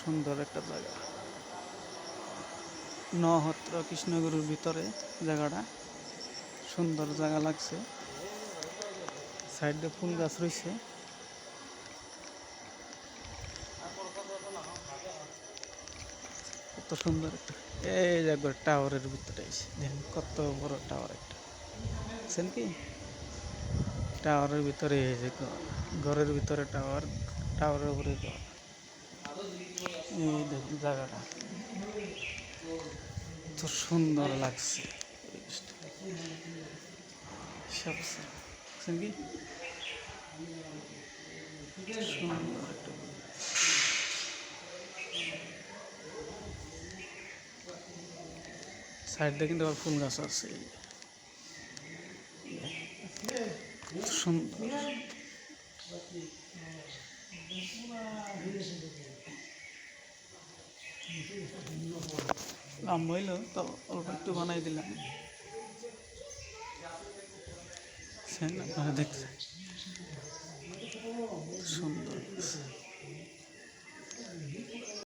সুন্দর একটা জায়গা। নহত্র কৃষ্ণগুরুর ভিতরে জায়গাটা সুন্দর জায়গা লাগছে। সাইডে ফুল গাছ রয়েছে। কত সুন্দর একটা, এই যে একবার টাওয়ারের ভিতরে এসে দেখেন কত বড় টাওয়ার একটা, বুঝছেন কি? টাওয়ারের ভিতরে এই যে ঘরের ভিতরে টাওয়ার, টাওয়ারের উপরে ঘর। এই দেখুন জায়গাটা কত সুন্দর লাগছে। সব বুঝছেন কি? সুন্দর একটা সাইডে কিন্তু আবার ফুল গাছ আছে। সুন্দর আম হইল তো অল্প একটু বানাই দিলাম, আপনারা দেখছেন।